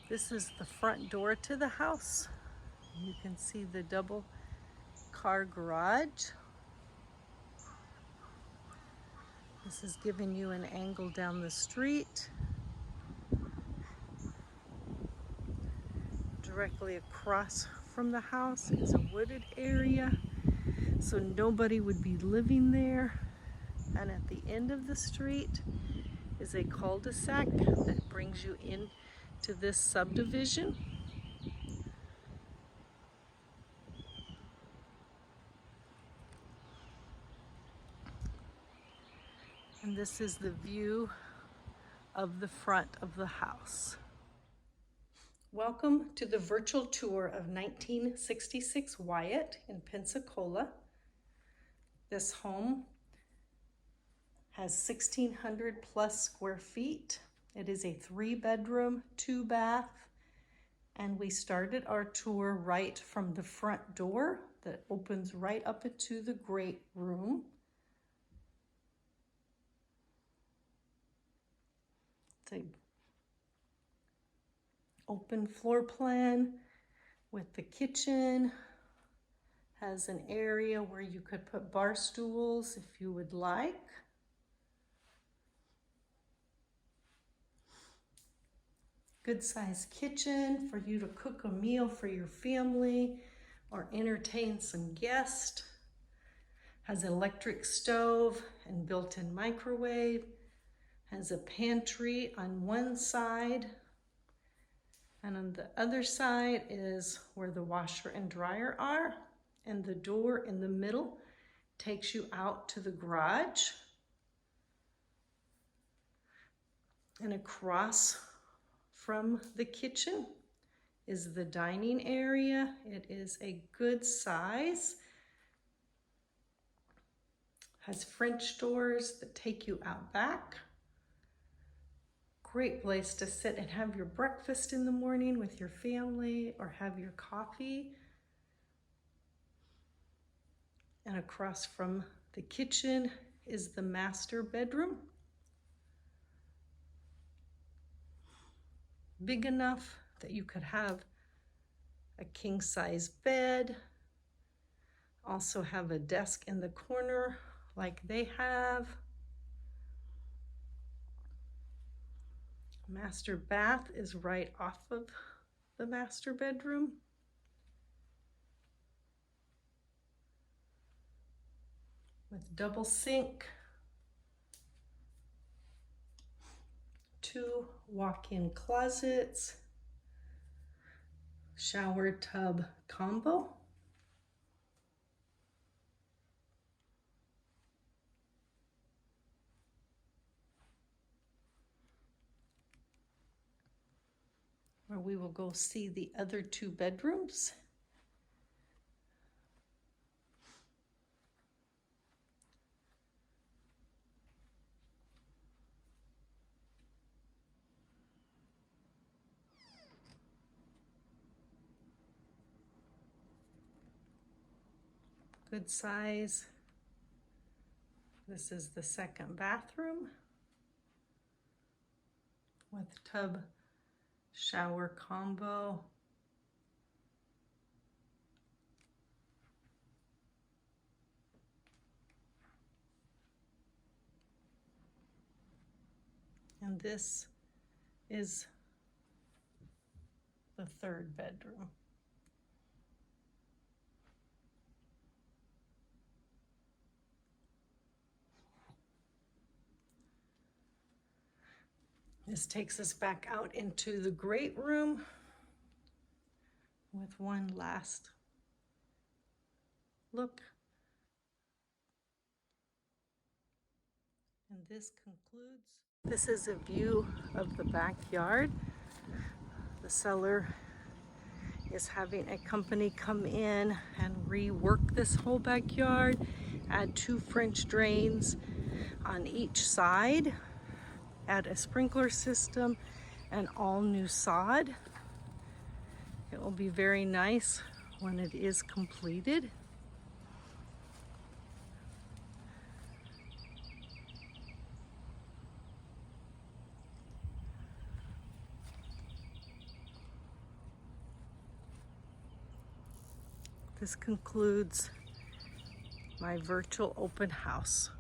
This is the front door to the house. You can see the double car garage. This is giving you an angle down the street. Directly across from the house is a wooded area, so nobody would be living there. And at the end of the street is a cul-de-sac that brings you in to this subdivision. And this is the view of the front of the house. Welcome to the virtual tour of 1966 Wyatt in Pensacola. This home has 1,600 plus square feet. It is a 3-bedroom, 2-bath, and we started our tour right from the front door that opens right up into the great room. It's an open floor plan with the kitchen. Has an area where you could put bar stools if you would like. Good sized kitchen for you to cook a meal for your family or entertain some guests. Has an electric stove and built-in microwave. Has a pantry on one side. And on the other side is where the washer and dryer are. And the door in the middle takes you out to the garage. And across from the kitchen is the dining area. It is a good size. Has French doors that take you out back. Great place to sit and have your breakfast in the morning with your family or have your coffee. And across from the kitchen is the master bedroom. Big enough that you could have a king-size bed. Also have a desk in the corner like they have. Master bath is right off of the master bedroom. With double sink, 2 walk-in closets, shower tub combo. Where we will go see the other 2 bedrooms. Good size. This is the second bathroom with tub shower combo. And this is the 3rd bedroom. This takes us back out into the great room with one last look. And this concludes. This is a view of the backyard. The seller is having a company come in and rework this whole backyard, add 2 French drains on each side, add a sprinkler system and all new sod. It will be very nice when it is completed. This concludes my virtual open house.